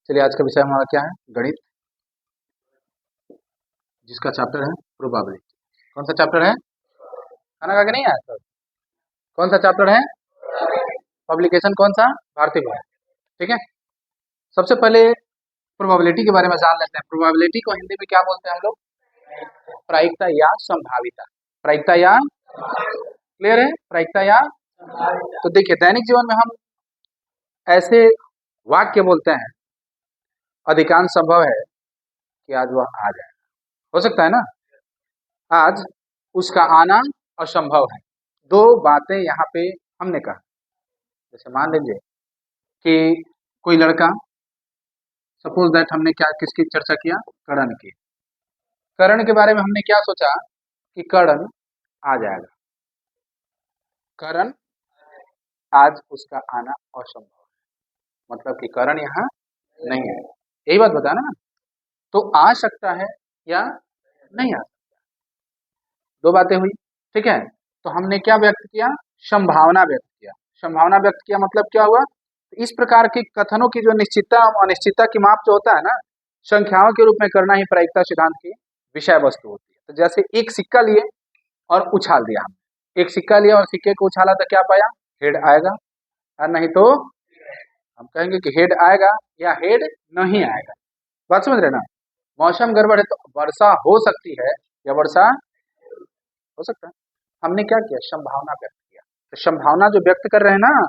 चलिए, आज का विषय हमारा क्या है? गणित, जिसका चैप्टर है प्रोबेबिलिटी। कौन सा चैप्टर है? खाना खा के नहीं आया सर? कौन सा चैप्टर है? पब्लिकेशन कौन सा? भारतीय भवन। ठीक है, सबसे पहले प्रोबेबिलिटी के बारे में जान लेते हैं। प्रोबेबिलिटी को हिंदी में क्या बोलते हैं हम लोग? प्रायिकता या संभाविता। प्रायिकता या, क्लियर है? प्रायिकता या। तो देखिए, दैनिक जीवन में हम ऐसे वाक्य बोलते हैं, अधिकांश संभव है कि आज वह आ जाए, हो सकता है ना? आज उसका आना असंभव है। दो बातें यहाँ पे हमने कहा। जैसे मान लीजिए कि कोई लड़का, सपोज दैट हमने क्या किसकी चर्चा किया? कर्ण की। कर्ण के बारे में हमने क्या सोचा कि कर्ण आ जाएगा। कर्ण आज उसका आना असंभव है, मतलब कि कर्ण यहाँ नहीं है। यही बात बताना ना? तो आ सकता है या नहीं आ सकता। दो बातें हुई, ठीक है। तो हमने क्या व्यक्त किया? संभावना व्यक्त किया। संभावना व्यक्त किया मतलब क्या हुआ? इस प्रकार के कथनों की जो निश्चितता और अनिश्चितता की माप जो होता है ना, संख्याओं के रूप में करना ही प्रायिकता सिद्धांत की विषय वस्तु होती है। तो जैसे एक सिक्का लिए और उछाल दिया हमने, एक सिक्का लिया और सिक्के को उछाला तो क्या पाया? हेड आएगा, और नहीं तो हम कहेंगे कि हेड आएगा या हेड नहीं आएगा। बात समझ रहे ना? मौसम गड़बड़ है तो वर्षा हो सकती है या वर्षा हो सकता है। हमने क्या किया? संभावना व्यक्त किया। तो संभावना जो व्यक्त कर रहे हैं ना,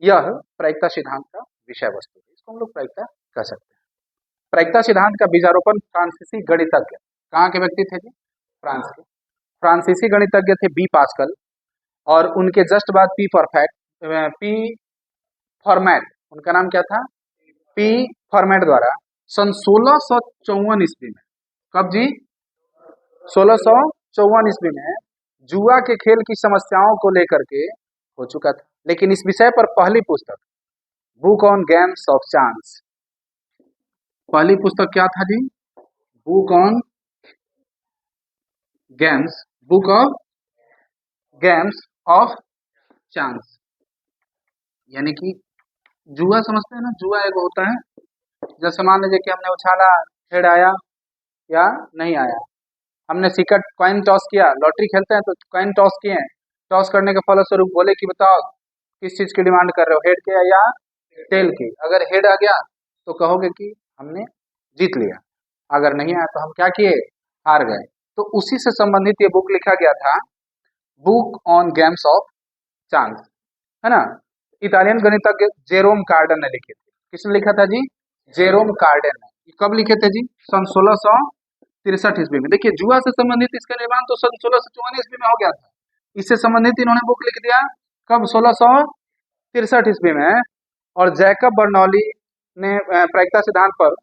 यह प्रायिकता सिद्धांत का विषय वस्तु है। इसको हम लोग प्रायिकता कह सकते हैं। प्रायिकता सिद्धांत का बीजारोपण फ्रांसीसी गणितज्ञ, कहाँ के व्यक्ति थे जी? फ्रांस के। फ्रांसीसी गणितज्ञ थे बी पास्कल, और उनके जस्ट बाद पी फॉर्मेट, उनका नाम क्या था? पी फॉर्मेट द्वारा सन 1654 ईस्वी में, कब जी? 1654 ईस्वी में जुआ के खेल की समस्याओं को लेकर के हो चुका था। लेकिन इस विषय पर पहली पुस्तक, book on games of chance, पहली पुस्तक क्या था जी? Book on games, book of games of chance, यानी कि जुआ समझते हैं ना? जुआ एक होता है, जैसे मान लीजिए कि हमने उछाला, हेड आया या नहीं आया। हमने सिक्का कॉइन टॉस किया, लॉटरी खेलते हैं तो कॉइन टॉस किए, टॉस करने के फलस्वरूप बोले कि बताओ किस चीज की डिमांड कर रहे हो, हेड के या टेल की? अगर हेड आ गया तो कहोगे कि हमने जीत लिया, अगर नहीं आया तो हम क्या किए? हार गए। तो उसी से संबंधित ये बुक लिखा गया था, book on games of chance, है ना? इटालियन गणितज्ञ जेरोम कार्डन ने लिखे थे। किसने लिखा था जी? जेरोम कार्डन ने। कब लिखे थे जी? सन 1663 ईस्वी में। देखिए, जुआ से संबंधित इसका निर्माण तो सन 1654 ईस्वी में हो गया था। इससे संबंधित इन्होंने बुक लिख दिया कब? 1663 ईस्वी में। और जैकब बर्नौली ने प्रायिकता सिद्धांत पर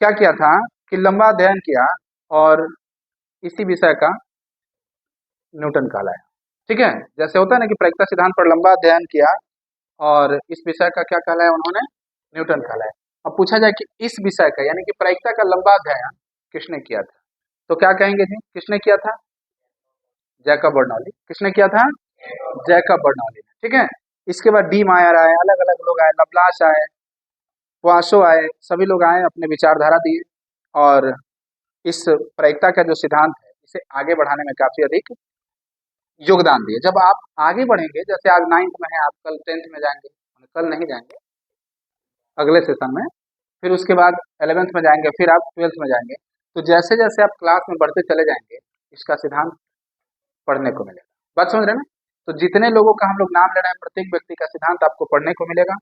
क्या किया था कि लंबा अध्ययन किया और इसी विषय का न्यूटन कहलाया। ठीक है, जैसे होता है ना कि प्रायिकता सिद्धांत पर लंबा अध्ययन किया और इस विषय का क्या कहलाया उन्होंने? न्यूटन कहलाया। अब पूछा जाए कि इस विषय का यानी कि प्रायिकता का लंबा अध्ययन किसने किया था, तो क्या कहेंगे जी? किसने किया था? Jacob Bernoulli. किसने किया था? Jacob Bernoulli. ठीक है, इसके बाद डी मायर आए, अलग अलग लोग आए, लप्लास आए, वाशो आए, सभी लोग आए, अपने विचारधारा दिए और इस प्रायिकता का जो सिद्धांत है इसे आगे बढ़ाने में काफी अधिक योगदान दिए। जब आप आगे बढ़ेंगे, जैसे आज 9th में है, आप कल 10th में जाएंगे, कल नहीं जाएंगे, अगले सेशन में, फिर उसके बाद 11th में जाएंगे, फिर आप 12th में जाएंगे, तो जैसे जैसे आप क्लास में बढ़ते चले जाएंगे इसका सिद्धांत पढ़ने को मिलेगा। बात समझ रहे हैं ना? तो जितने लोगों का हम लोग नाम ले रहे हैं, प्रत्येक व्यक्ति का सिद्धांत आपको पढ़ने को मिलेगा।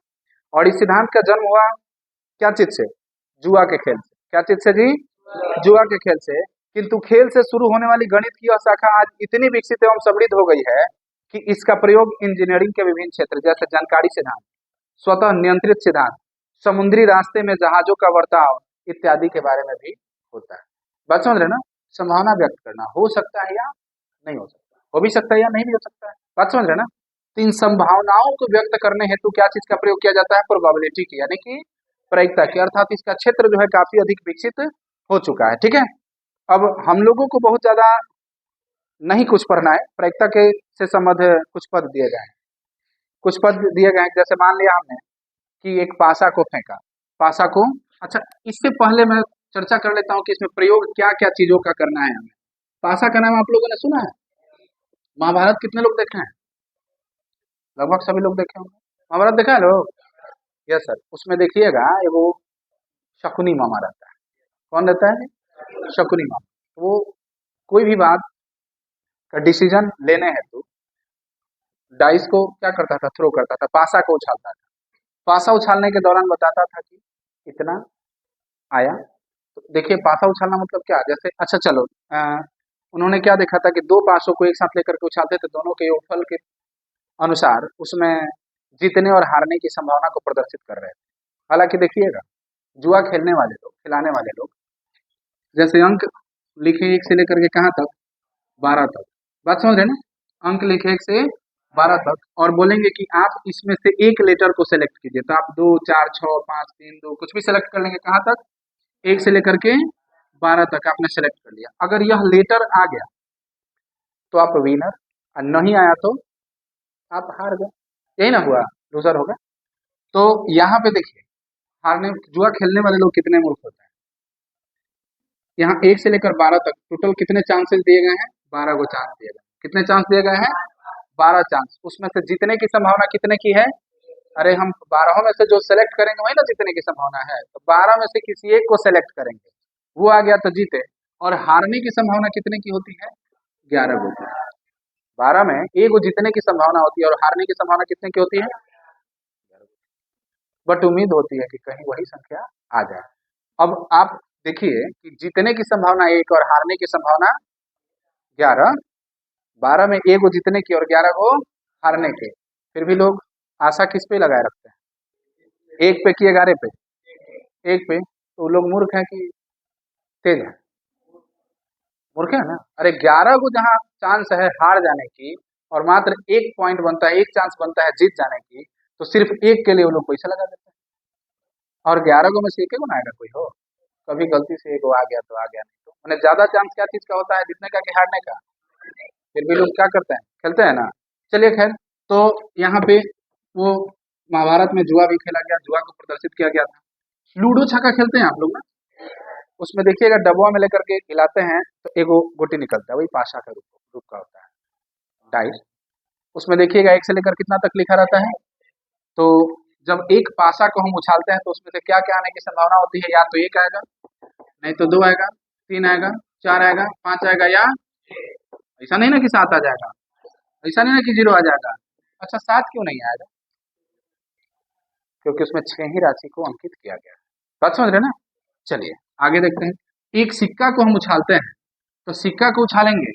और इस सिद्धांत का जन्म हुआ क्या चीज से? जुआ के खेल से। क्या चीज से जी? जुआ के खेल से। किंतु खेल से शुरू होने वाली गणित की यह शाखा आज इतनी विकसित एवं समृद्ध हो गई है कि इसका प्रयोग इंजीनियरिंग के विभिन्न क्षेत्र, जैसे जानकारी सिद्धांत, स्वतः नियंत्रित सिद्धांत, समुद्री रास्ते में जहाजों का बर्ताव इत्यादि के बारे में भी होता है। बात समझ रहे ना? संभावना व्यक्त करना, हो सकता है या नहीं हो सकता, हो भी सकता है या नहीं भी हो सकता है। बात समझ रहे ना? तो इन संभावनाओं को व्यक्त करने हेतु क्या चीज का प्रयोग किया जाता है? प्रोबेबिलिटी की, यानी कि प्रायिकता की, अर्थात इसका क्षेत्र जो है काफी अधिक विकसित हो चुका है। ठीक है, अब हम लोगों को बहुत ज्यादा नहीं कुछ पढ़ना है, प्रायिकता के से संबंध कुछ पद दिए गए हैं, कुछ पद दिए गए हैं। जैसे मान लिया हमने कि एक पासा को फेंका, पासा को। अच्छा, इससे पहले मैं चर्चा कर लेता हूँ कि इसमें प्रयोग क्या क्या चीजों का करना है हमें। पासा का नाम आप लोगों ने सुना है? महाभारत कितने लोग देखे हैं? लगभग सभी लोग देखे होंगे। महाभारत देखा है लोग? Yes sir. उसमें देखिएगा वो शकुनी मामा रहता है। कौन रहता है? शकुनी मामा। वो कोई भी बात का डिसीजन लेने हेतु डाइस को क्या करता था? थ्रो करता था, पासा को उछालता था। पासा उछालने के दौरान बताता था कि इतना आया। तो देखिए पासा उछालना मतलब क्या, जैसे अच्छा चलो उन्होंने क्या देखा था कि दो पासों को एक साथ लेकर के उछालते थे, दोनों के योगफल के अनुसार उसमें जीतने और हारने की संभावना को प्रदर्शित कर रहे थे। हालांकि देखिएगा जुआ खेलने वाले लोग, खिलाने वाले लोग, जैसे अंक लिखे 1 से लेकर के कहाँ तक? 12 तक। बात समझ रहे ना? अंक लिखे 1 से 12 तक और बोलेंगे कि आप इसमें से एक लेटर को सेलेक्ट कीजिए। तो आप 2, 4, 6, 5, 3, 2 कुछ भी सेलेक्ट कर लेंगे। कहाँ तक? 1 से लेकर के 12 तक आपने सेलेक्ट कर लिया। अगर यह लेटर आ गया तो आप विनर, और नहीं आया तो आप हार गए। यही ना हुआ, लूजर होगा। तो यहाँ पे देखिए हारने, जुआ खेलने वाले लोग कितने मूर्ख होते हैं। यहाँ 1 से लेकर 12 तक टोटल कितने चांसेस दिए गए हैं? 12 को चांस दिए गए। कितने चांस दिए गए हैं? 12 चांस। उसमें से जीतने की संभावना कितने की है? अरे हम 12 में से जो सेलेक्ट करेंगे वही ना जीतने की संभावना है। तो 12 में से किसी एक को सेलेक्ट करेंगे, वो आ गया तो जीते। और हारने की संभावना कितने की होती है? 11 होती है। 12 में एक जीतने की संभावना होती है और हारने की संभावना कितने की होती है? बट उम्मीद होती है कि कहीं वही संख्या आ जाए। अब आप देखिए कि जीतने की संभावना 1 और हारने की संभावना 11। 12 में एक जीतने की और 11 को हारने के, फिर भी लोग आशा किस पे लगाए रखते हैं? 1 पे कि 11 पे? 1 पे। तो लोग मूर्ख हैं कि तेज है? मूर्ख है ना। अरे 11 को जहाँ चांस है हार जाने की और मात्र 1 पॉइंट बनता है, 1 चांस बनता है जीत जाने की, तो सिर्फ 1 के लिए वो लोग पैसा लगा देते हैं। और 11 को में से 1 को ना आएगा कोई हो, कभी गलती से 1 आ गया तो आ गया, नहीं तो मैंने ज्यादा चांस क्या चीज का होता है? जीतने का कि हारने का? फिर भी लोग क्या करते हैं? खेलते हैं ना। चलिए खैर, तो यहाँ पे वो महाभारत में जुआ भी खेला गया, जुआ को प्रदर्शित किया गया था। लूडो छक्का खेलते हैं आप लोग ना? उसमें देखिएगा डब्बा में लेकर के हिलाते हैं तो एगो गोटी निकलता है, वही पाशा का रूप का होता है, डाइस। उसमें देखिएगा 1 से लेकर कितना तक लिखा रहता है। तो जब एक पासा को हम उछालते हैं तो उसमें से क्या क्या आने की संभावना होती है? या तो 1 आएगा, नहीं तो 2 आएगा, 3 आएगा, 4 आएगा, 5 आएगा, या ऐसा नहीं ना कि 7 आ जाएगा, ऐसा नहीं ना कि 0 आ जाएगा। अच्छा 7 क्यों नहीं आएगा? क्योंकि उसमें 6 ही राशि को अंकित किया गया है। बात समझ रहे ना? चलिए आगे देखते हैं। एक सिक्का को हम उछालते हैं, तो सिक्का को उछालेंगे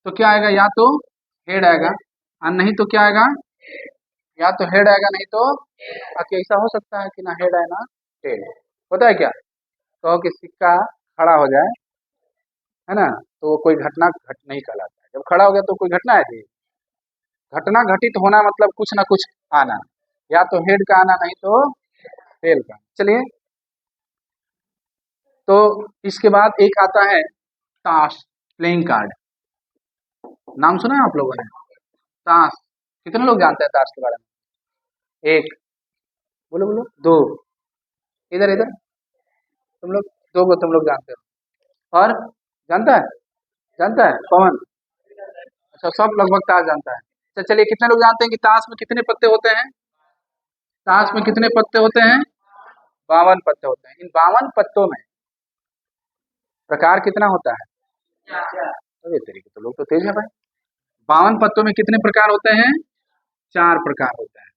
तो क्या आएगा? या तो हेड आएगा और नहीं तो क्या आएगा? या तो हेड आएगा नहीं तो, बाकी ऐसा हो सकता है कि ना हेड आए ना टेल। होता है क्या? तो कि सिक्का खड़ा हो जाए, है ना, तो वो कोई घटना घट नहीं कहलाता है। जब खड़ा हो गया तो कोई घटना है थी? घटना घटित होना मतलब कुछ ना कुछ आना, या तो हेड का आना नहीं तो टेल का। चलिए, तो इसके बाद एक आता है ताश, प्लेइंग कार्ड। नाम सुना है आप लोगों ने? ताश। कितने लोग जानते हैं ताश के बारे में? 1, बोलो बोलो, 2, इधर इधर, तुम लोग 2 को तुम लोग जानते हो। और जानता है? जानता है पवन? अच्छा सब लगभग ताश जानता है। तो चलिए कितने लोग जानते हैं कि ताश में कितने पत्ते होते हैं? ताश में कितने पत्ते होते हैं? 52 पत्ते होते हैं। इन 52 पत्तों में प्रकार कितना होता है? अरे तरीके तो लोग तो तेज है भाई। 52 पत्तों में कितने प्रकार होते हैं? 4 प्रकार होते हैं।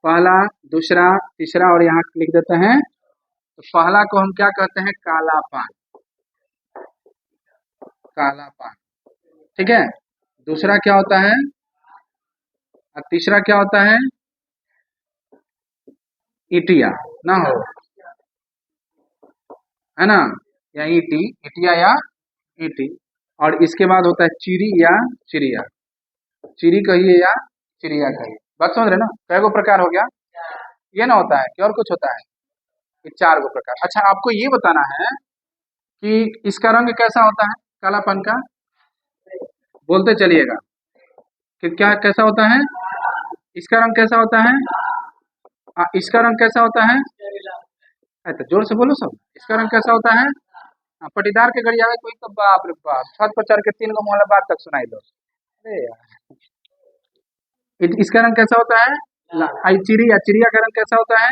पहला, दूसरा, तीसरा और यहाँ लिख देते हैं। तो पहला को हम क्या कहते हैं? काला पान, काला पान, ठीक है। दूसरा क्या होता है? और तीसरा क्या होता है? ईटिया ना हो, है ना, या ईटी, ईटिया या ईटी। और इसके बाद होता है चिरी या चिड़िया, चिरी कहिए या चिड़िया कहिए। बात समझ रहे ना? कई गो प्रकार हो गया? ये ना होता है कि और कुछ होता है? ये 4 गो प्रकार। अच्छा आपको ये बताना है कि इसका रंग कैसा होता है कालापन का? बोलते चलिएगा कि क्या कैसा होता है? इसका रंग कैसा होता है? इसका रंग कैसा होता है? तो जोर से बोलो सब। इसका रंग कैसा होता है? पटीदार के गड़िया में कोई तो बाप रे बाप छत पर चढ़ के 3 गो मोहल्ला बात तक सुनाई दो। अरे यार, इसका रंग कैसा होता है? चिड़िया, चिड़िया का रंग कैसा होता है?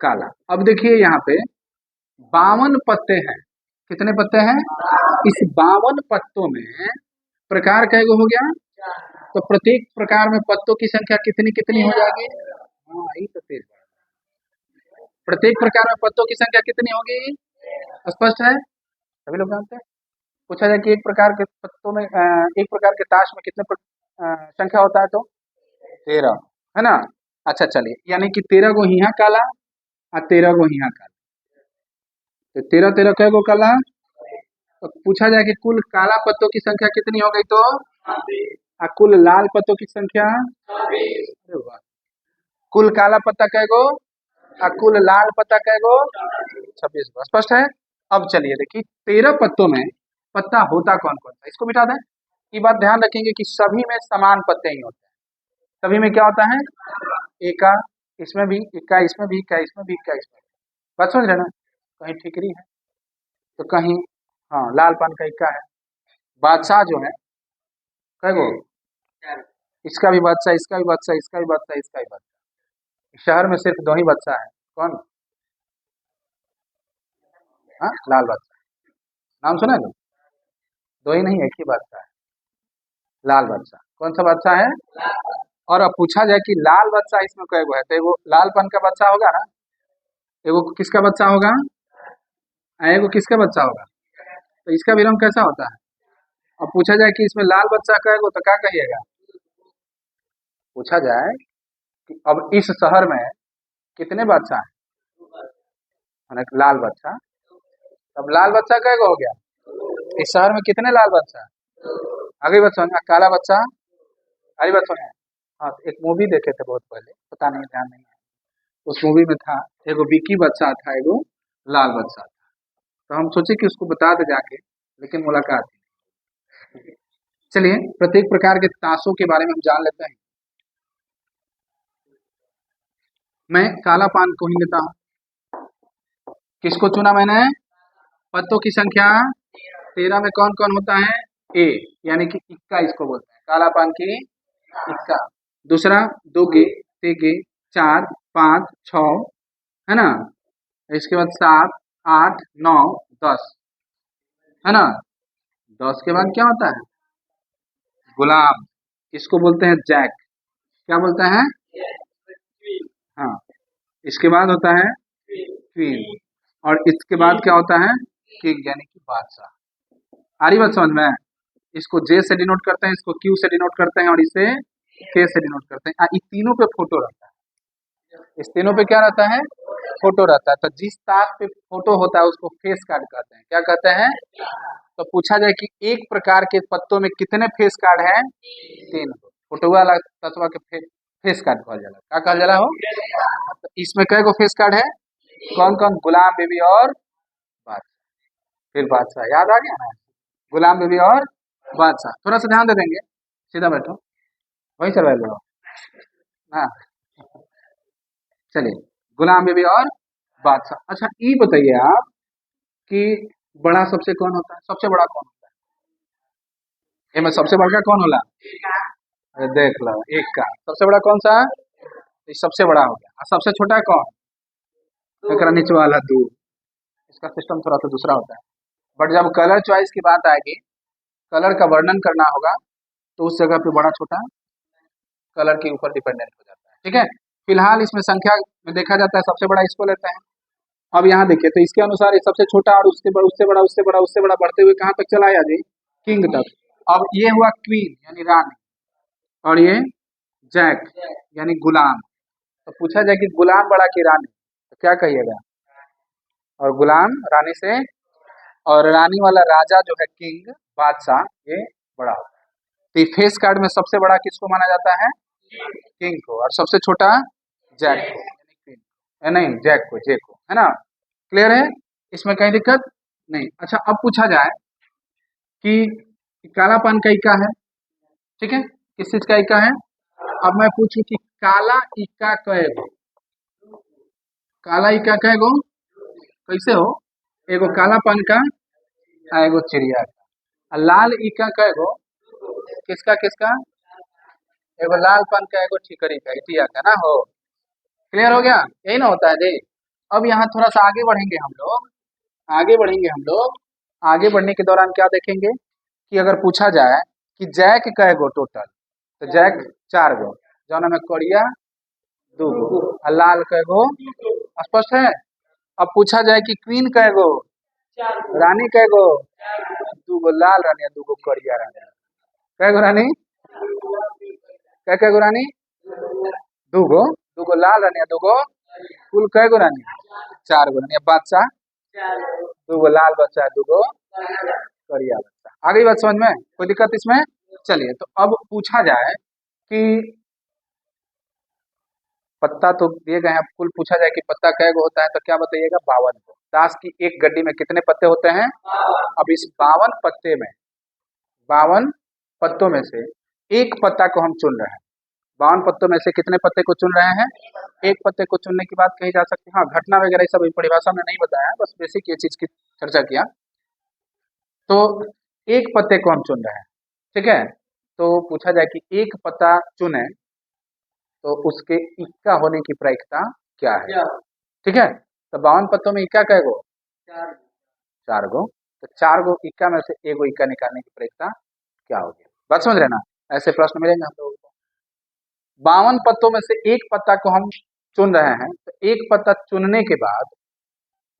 काला। अब देखिए यहाँ पे 52 पत्ते हैं। कितने पत्ते हैं? इस 52 पत्तों में प्रकार कैगो हो गया? तो प्रत्येक प्रकार में पत्तों की संख्या कितनी कितनी हो जाएगी? हाँ, यही तो तेज। प्रत्येक प्रकार में पत्तों की संख्या कितनी होगी? स्पष्ट है? सभी लोग जानते हैं। पूछा जाए कि एक प्रकार के पत्तों में एक प्रकार के ताश में कितने संख्या होता है? तो 13, है ना? अच्छा चलिए, यानी कि 13 गो हिया काला और 13 गो हिया काला, तो 13 13 कै गो काला। तो पूछा जाए कि कुल काला पत्तों की संख्या कितनी हो गई? तो कुल लाल पत्तों की संख्या? अरे वाह, कुल काला पत्ता कै गो और कुल लाल पत्ता कै गो? 26 गो। स्पष्ट है? अब चलिए देखिए 13 पत्तों में पत्ता होता कौन कौन सा, इसको मिटा दें। ये बात ध्यान रखेंगे कि सभी में समान पत्ते ही होते हैं। सभी में क्या होता है? एका, इसमें भी इक्का, इसमें भी इक्का, इसमें भी इक्का, इसमें। बात समझ रहे ना? कहीं ठिकरी है तो कहीं हाँ लाल पान का इक्का है। बादशाह जो है कै गो? इसका भी बादशाह, इसका भी बादशाह, इसका भी बादशाह, इसका भी बादशाह। शहर में सिर्फ 2 ही बादशाह है। कौन? हाँ, लाल बादशाह। नाम सुना है? 2 ही नहीं, एक ही बादशाह है, लाल बादशाह। कौन सा बादशाह है? और अब पूछा जाए कि लाल बादशाह इसमें कै गो है, तो एगो लालपन का बादशाह होगा ना, एगो किसका बादशाह होगा, एगो किसका बादशाह होगा? तो इसका भी रंग कैसा होता है? अब पूछा जाए कि इसमें लाल बादशाह कै गो, तो क्या कहिएगा? पूछा जाए कि अब इस शहर में कितने बादशाह हैं? लाल बादशाह। अब लाल बादशाह कै गो हो गया? इस शहर में कितने लाल बादशाह? आगे बात समझ, काला बादशाह, आगे बात समझ। हाँ, तो एक मूवी देखे थे बहुत पहले, पता नहीं, ध्यान नहीं है। उस मूवी में था एगो विकी बादशाह था, एगो लाल बादशाह था। तो हम सोचे कि उसको बता दे जाके, लेकिन मुलाकात ही। चलिए प्रत्येक प्रकार के ताशों के बारे में हम जान लेते हैं। मैं काला पान को ही लेता हूँ। किसको चुना मैंने? पत्तों की संख्या 13 में कौन कौन होता है? ए, यानी कि इक्का इसको बोलते हैं, काला पान की इक्का। दूसरा दोगे, तेगे, 4, 5, 6, है ना? इसके बाद 7, 8, 9, 10, है ना? 10 के बाद क्या होता है? गुलाम, इसको बोलते हैं जैक। क्या बोलते हैं? हाँ। इसके बाद होता है क्वीन, और इसके बाद क्या होता है? किंग, यानी कि बादशाह। आ रही बात समझ में? इसको जे से डिनोट करते हैं, इसको क्यू से डिनोट करते हैं, और इसे के से डिनोट करते हैं। इन तीनों पे फोटो रहता है। इस तीनों पे क्या रहता है? फोटो रहता है। तो जिस ताश पे फोटो होता है उसको फेस कार्ड कहते हैं। क्या कहते हैं? तो पूछा जाए कि एक प्रकार के पत्तों में कितने फेस कार्ड हैं? 3। फोटो वाला तत्वा के फेस कार्ड कहल जाला। क्या कहल जाला हो? तो इसमें कै गो फेस कार्ड है? कौन कौन? गुलाम बेबी और बादशाह। फिर बादशाह याद आ गया ना? गुलाम बेबी और बादशाह। थोड़ा सा ध्यान दे देंगे, सीधा बैठो, वही सर्वाइव लो। हाँ, चलिए, गुलाम बेबी और बादशाह। अच्छा ये बताइए आप कि बड़ा सबसे कौन होता है? सबसे बड़ा कौन होता है? ये में सबसे बड़ा कौन होला? अरे देख लो, एक का सबसे बड़ा कौन सा? ये सबसे बड़ा हो गया। और सबसे छोटा कौन? एकरा नीचे वाला 2। इसका सिस्टम थोड़ा सा दूसरा होता है। बट जब कलर चॉइस की बात आएगी, कलर का वर्णन करना होगा, तो उस जगह पे बड़ा छोटा कलर के ऊपर डिपेंडेंट हो जाता है। ठीक है, फिलहाल इसमें संख्या में देखा जाता है सबसे बड़ा इसको लेते हैं। अब यहाँ देखिए तो इसके अनुसार ये सबसे छोटा, और उससे बड़ा, उससे बड़ा, उससे बड़ा, उससे बड़ा, बढ़ते हुए कहाँ तक चला आया जी? किंग तक। अब ये हुआ क्वीन यानी रानी, और ये जैक यानी गुलाम। तो पूछा जाए कि गुलाम बड़ा कि रानी, तो क्या कहिएगा? और गुलाम रानी से, और रानी वाला राजा जो है किंग, बादशाह, ये बड़ा होता है। तो ये फेस कार्ड में सबसे बड़ा किसको माना जाता है? किंग को, और सबसे छोटा जैक को, यानी क्वीन को, नहीं जैक को, जे को, है ना? क्लियर है? इसमें कहीं दिक्कत नहीं। अच्छा अब पूछा जाए कि काला पान का इक्का है, ठीक है, किस चीज का इक्का है? अब मैं पूछूं कि काला इक्का कै गो? काला इक्का का एगो कैसे हो, एगो कालापन का आ एगो चिड़िया का। आ लाल इक्का का एगो किसका किसका, एगो लालपन का एगो ठिकरी का, इटिया का ना हो। क्लियर हो गया, यही ना होता है जी। अब यहाँ थोड़ा सा आगे बढ़ेंगे हम लोग, आगे बढ़ेंगे हम लोग। आगे बढ़ने के दौरान क्या देखेंगे कि अगर पूछा जाए कि जैक का एगो टोटल, तो जैक 4 गो, जौन में करिया 2 गो और लाल का एगो, स्पष्ट है। अब पूछा जाए कि क्वीन का एगो, रानी का एगो, 2 गो लाल रानी 2 गो करिया रानी, कै गो रानी, कै गो रानी, 2 गो लाल रानी 2 गो, कुल कै गो रानी, 4 गो रानी। अब बादशाह 2 गो लाल बच्चा 2 गो करिया बच्चा। आ गई बात समझ में, कोई दिक्कत इसमें। चलिए तो अब पूछा जाए कि पत्ता तो दिए गए हैं, कुल पूछा जाए कि पत्ता कै गो होता है, तो क्या बताइएगा, 52 गो। ताश की एक गड्डी में कितने पत्ते होते हैं। अब इस 52 पत्ते में, 52 पत्तों में से एक पत्ता को हम चुन रहे हैं। 52 पत्तों में से कितने पत्ते को चुन रहे हैं, एक पत्ते को चुनने की बात कही जा सकती है। हाँ, घटना वगैरह सब परिभाषा में नहीं बताया है, बस बेसिक ये चीज की चर्चा किया। तो एक पत्ते को हम चुन रहे हैं, ठीक है। तो पूछा जाए कि एक पत्ता चुने तो उसके इक्का होने की प्रायिकता क्या है, ठीक है। तो 52 पत्तों में इक्का कै गो, 4 गो। तो 4 गो इक्का में से एक गो इक्का निकालने की प्रायिकता क्या होगी, बात समझ रहे ना। ऐसे प्रश्न मिलेंगे हम लोगों को। 52 पत्तों में से एक पत्ता को हम चुन रहे हैं, तो एक पत्ता चुनने के बाद,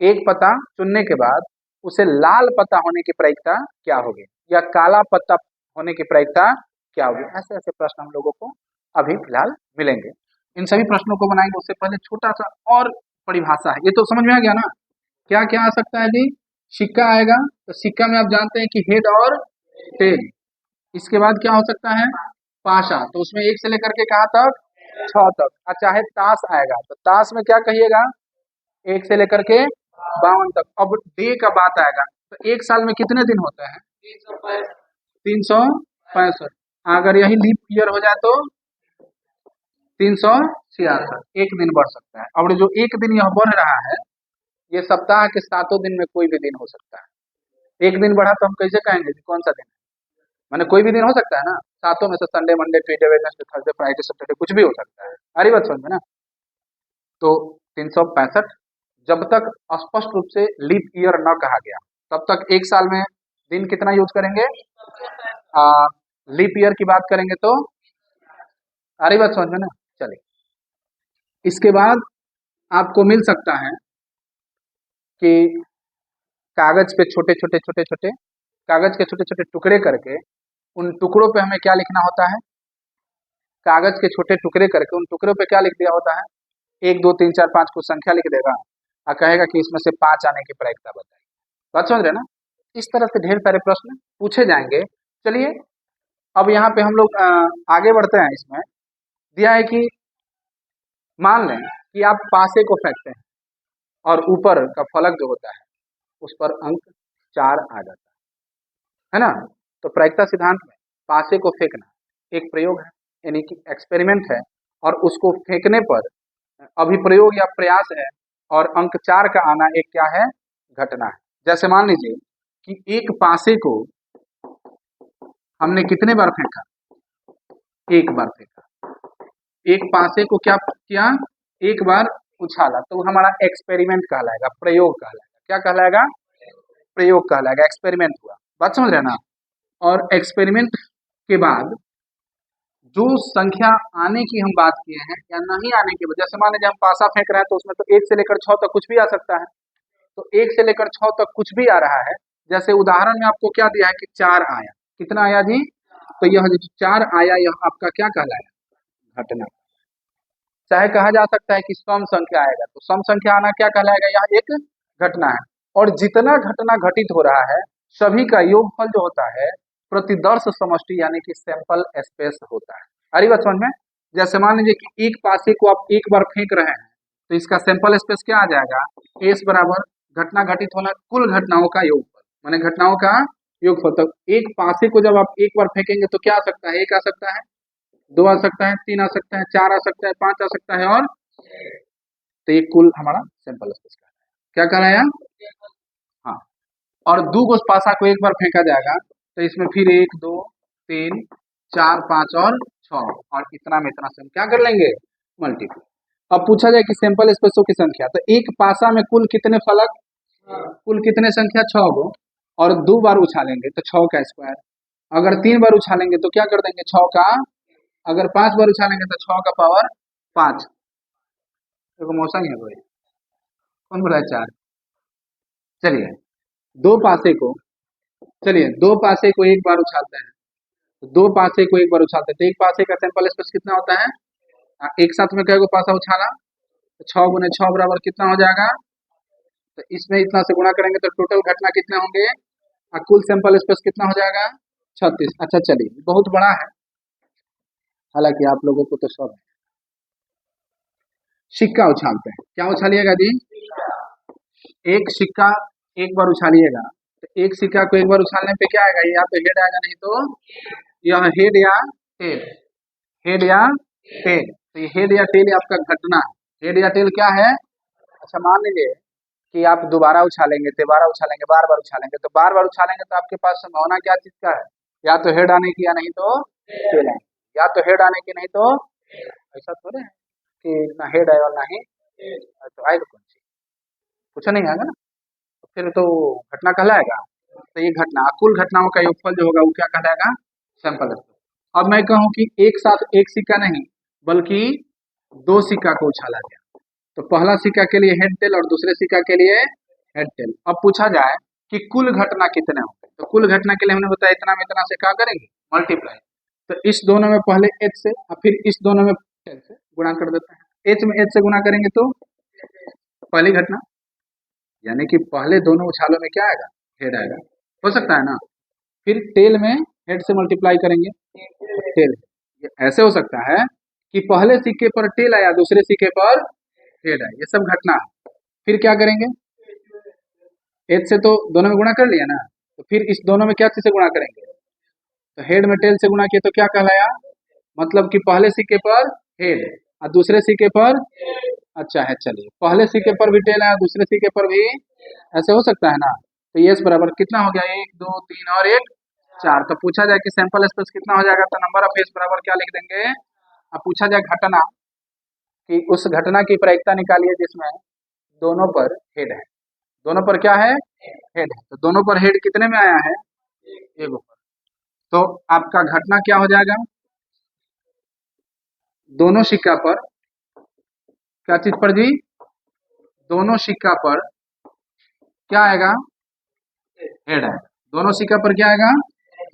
एक पत्ता चुनने के बाद उसे लाल पत्ता होने की प्रायिकता क्या होगी, या काला पत्ता होने की प्रायिकता क्या होगी। ऐसे ऐसे प्रश्न हम लोगों को अभी फिलहाल मिलेंगे। इन सभी प्रश्नों को बनाएंगे उससे पहले छोटा सा और परिभाषा है, ये तो समझ में आ गया ना। क्या क्या आ सकता है जी, सिक्का आएगा, तो सिक्का में आप जानते हैं कि हेड और टेल। इसके बाद क्या हो सकता है, पाशा, तो उसमें 1 से लेकर के कहाँ तक, 6 तक। और चाहे ताश आएगा, तो ताश में क्या कहिएगा, 1 से लेकर के 52 तक। अब डे का बात आएगा, तो एक साल में कितने दिन होते हैं, 365। अगर यही लीप ईयर हो जाए तो 366, एक दिन बढ़ सकता है। और जो एक दिन यह बढ़ रहा है, ये सप्ताह के 7 दिन में कोई भी दिन हो सकता है। एक दिन बढ़ा तो हम कैसे कहेंगे कि कौन सा दिन है, माने कोई भी दिन हो सकता है ना, 7 में से Sunday Monday Tuesday Wednesday Thursday Friday Saturday कुछ भी हो सकता है। अरे बात समझ में ना। तो 365, जब तक स्पष्ट रूप से लीप ईयर न कहा गया, तब तक एक साल में दिन कितना यूज करेंगे, लीप ईयर की बात करेंगे तो, अरे बात समझ में ना। चलिए, इसके बाद आपको मिल सकता है कि कागज पे छोटे छोटे छोटे छोटे, कागज के छोटे छोटे टुकड़े करके उन टुकड़ों पे हमें क्या लिखना होता है, कागज के छोटे टुकड़े करके उन टुकड़ों पे क्या लिख दिया होता है, 1 2 3 4 5 को संख्या लिख देगा और कहेगा कि इसमें से 5 आने की प्रायिकता बताइए। बात समझ रहे ना। इस तरह से ढेर सारे प्रश्न पूछे जाएंगे। चलिए अब यहाँ पे हम लोग आगे बढ़ते हैं। इसमें दिया है कि मान लें कि आप पासे को फेंकते हैं और ऊपर का फलक जो होता है उस पर अंक 4 आ जाता है ना। तो प्रायिकता सिद्धांत में पासे को फेंकना एक प्रयोग है, यानी कि एक्सपेरिमेंट है, और उसको फेंकने पर अभिप्रयोग या प्रयास है, और अंक 4 का आना एक क्या है, घटना है। जैसे मान लीजिए कि एक पासे को हमने कितने बार फेंका, एक बार फेंका। एक पासे को क्या किया, एक बार उछाला, तो वो हमारा एक्सपेरिमेंट कहलाएगा, प्रयोग कहलाएगा। क्या कहलाएगा, प्रयोग कहलाएगा, एक्सपेरिमेंट हुआ। बात समझ रहे हैं ना। और एक्सपेरिमेंट के बाद जो संख्या आने की हम बात किए हैं या नहीं आने की, जैसे मान लीजिए हम पासा फेंक रहे हैं तो उसमें तो 1 से लेकर 6 तक कुछ भी आ सकता है। तो 1 से लेकर 6 तक कुछ भी आ रहा है। जैसे उदाहरण में आपको क्या दिया है कि 4 आया, कितना आया जी, तो यह जो 4 आया यह आपका क्या कहलाया, घटना। चाहे कहा जा सकता है कि सम संख्या आएगा, तो सम संख्या आना क्या कहलाएगा, यह एक घटना है। और जितना घटना घटित हो रहा है सभी का योगफल जो होता है प्रतिदर्श समष्टि यानी कि सैंपल स्पेस होता है। अरे बात समझ में। जैसे मान लीजिए कि एक पासे को आप एक बार फेंक रहे हैं, तो इसका सैंपल स्पेस क्या आ जाएगा, एस बराबर घटना घटित होना कुल घटनाओं का योगफल, माने घटनाओं का योगफल। तो एक पासे को जब आप एक बार फेंकेंगे तो क्या आ सकता है, 1 आ सकता है, 2 आ सकता है, 3 आ सकता है, 4 आ सकता है, 5 आ सकता है और तो ये कुल हमारा सैंपल स्पेस का क्या कहलाया। हाँ, और दो गो पासा को एक बार फेंका जाएगा तो इसमें फिर 1 2 3 4 5 और 6 और इतना में इतना से हम क्या कर लेंगे, मल्टीप्लाई। अब पूछा जाए कि सैंपल स्पेसों की संख्या, तो एक पासा में कुल कितने फलक, कुल कितने संख्या 6 गो, और 2 बार उछालेंगे तो 6 का स्क्वायर, अगर 3 बार उछालेंगे तो क्या कर देंगे 6 का, अगर 5 बार उछालेंगे तो 6 का पावर 5। देखो मौसम है कोई, कौन बोला है 4। चलिए दो पासे को, चलिए दो पासे को एक बार उछालते हैं, तो दो पासे को एक बार उछालते हैं तो एक पासे का सैंपल स्पेस कितना होता है, एक साथ में कई को पासा उछाला तो 6 गुने 6 बराबर कितना हो जाएगा, तो इसमें इतना से गुणा करेंगे तो टोटल घटना कितने होंगे, और कुल सैंपल स्पेस कितना हो जाएगा 36। अच्छा चलिए बहुत बड़ा है, हालांकि आप लोगों को तो सब है। सिक्का उछालते हैं, क्या उछालिएगा जी, एक सिक्का एक बार उछालिएगा तो एक सिक्का को एक बार उछालने पे क्या आएगा, या तो हेड आएगा नहीं तो यह हेड या टेल, हेड या टेल। तो ये हेड या टेल आपका घटना, हेड या टेल क्या है। अच्छा मान लीजिए कि आप दोबारा उछालेंगे, तिबारा उछालेंगे, बार बार उछालेंगे, तो बार बार उछालेंगे तो आपके पास संभावना क्या चीज का है, या तो हेड आने की या नहीं तो टेल आने, या तो हेड आने की नहीं तो, ऐसा थोड़े है कि ना हेड आए और ना ही तो आएगा कौन सी, कुछ नहीं आएगा ना, फिर तो घटना कहलाएगा। तो ये घटना, कुल घटनाओं का योगफल जो होगा वो क्या कहलाएगा, सैंपल स्पेस। अब मैं कहूँ कि एक साथ एक सिक्का नहीं बल्कि दो सिक्का को उछाला गया, तो पहला सिक्का के लिए हेड टेल और दूसरे सिक्का के लिए हेड टेल। अब पूछा जाए कि कुल घटना कितने होंगे, तो कुल घटना के लिए हमने बताया इतना में इतना से क्या करेंगे, मल्टीप्लाई। तो इस दोनों में पहले एच से और फिर इस दोनों में टेल से गुणा कर देते हैं, एच में एच से गुणा करेंगे तो पहली घटना, यानी कि पहले दोनों उछालों में क्या आएगा, हेड आएगा, हो सकता है ना। फिर टेल में हेड से मल्टीप्लाई करेंगे तो टेल, ये ऐसे हो सकता है कि पहले सिक्के पर टेल आया दूसरे सिक्के पर हेड आया, ये सब घटना है। फिर क्या करेंगे, एच से तो दोनों में गुणा कर लिया ना, तो फिर इस दोनों में क्या चीज से गुणा करेंगे, तो हेड में टेल से गुणा किया तो क्या कहलाया, मतलब कि पहले सिक्के पर हेड और दूसरे सिक्के पर, अच्छा है चलिए पहले सिक्के पर भी टेल है दूसरे सिक्के पर भी, ऐसे हो सकता है ना। तो ये बराबर कितना हो गया, 1 2 3 और 1 4। तो पूछा जाए कि सैंपल स्पेस कितना हो जाएगा, तो नंबर ऑफ एज बराबर क्या लिख देंगे। अब पूछा जाए घटना, कि उस घटना की प्रायिकता निकालिए जिसमें दोनों पर हेड है, दोनों पर क्या है, हेड है, तो दोनों पर हेड कितने में आया है, एक ऊपर। तो आपका घटना क्या हो जाएगा, दोनों सिक्का पर क्या चीज पर जी, दोनों सिक्का पर क्या आएगा, हेड आएगा, दोनों सिक्का पर क्या आएगा,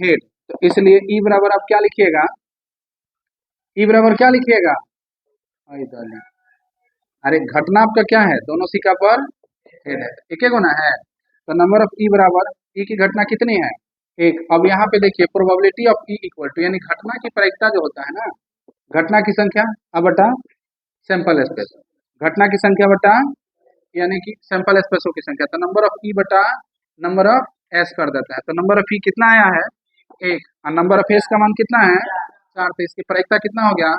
हेड। तो इसलिए ई बराबर आप क्या लिखिएगा, ई बराबर क्या लिखिएगा, अरे घटना आपका क्या है, दोनों सिक्का पर हेड है, एक एक होना है। तो नंबर ऑफ ई बराबर, ई की घटना कितनी है, एक। अब यहाँ पे देखिए probability of E equal to, यानी घटना की प्रायिकता जो होता है ना, घटना की संख्या अब बटा सैंपल स्पेस, घटना की संख्या बटा यानी कि सैंपल स्पेसों की संख्या, तो नंबर ऑफ ई बटा नंबर ऑफ एस कर देता है। तो नंबर ऑफ ई कितना आया है, एक, और नंबर ऑफ एस का मान कितना है 4, तो इसकी प्रायिकता कितना हो गया।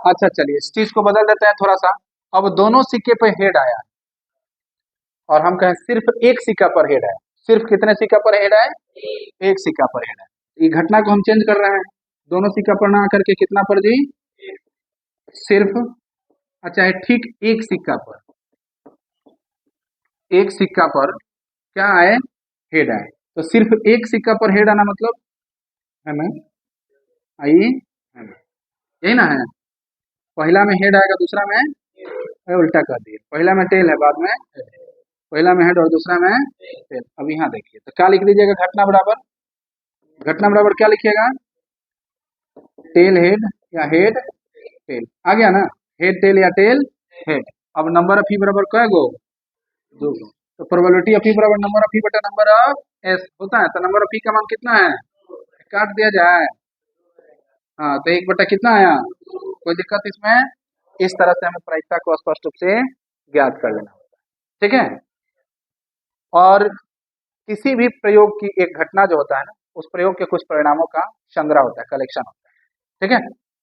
अच्छा चलिए इस चीज को बदल देते हैं थोड़ा सा, अब दोनों सिक्के पे हेड आया और हम कहें सिर्फ एक सिक्का पर हेड है, सिर्फ कितने सिक्का पर हेड है, एक सिक्का पर हेड है। ये घटना को हम चेंज कर रहे हैं, दोनों सिक्का पर ना करके कितना पर जी, सिर्फ, अच्छा है ठीक एक सिक्का पर, एक सिक्का पर क्या आए, हेड आए। तो सिर्फ एक सिक्का पर हेड आना मतलब है ना, आई है ना, यही ना है, पहला में हेड आएगा दूसरा में, उल्टा कर दिए, पहला में टेल है बाद में head है। पहला में हेड और दूसरा में टेल। अब यहाँ देखिए तो क्या लिख दीजिएगा, घटना बराबर, घटना बराबर क्या लिखिएगा, टेल हेड या हेड टेल, आ गया ना, हेड टेल या टेल हेड। अब नंबर ऑफ ई बराबर क्या गो, दो गो। तो प्रोबेबिलिटी ऑफ ई बराबर नंबर ऑफ ई बटा नंबर ऑफ एस होता है, तो नंबर ऑफ ई का मान कितना है, काट दिया जाए, हाँ तो 1 बटा कितना आया, कोई दिक्कत इसमें। इस तरह से हमें प्रायिकता को स्पष्ट रूप से ज्ञात कर लेना होता है, ठीक है। और किसी भी प्रयोग की एक घटना जो होता है ना, उस प्रयोग के कुछ परिणामों का संग्रह होता है, कलेक्शन होता है, ठीक है।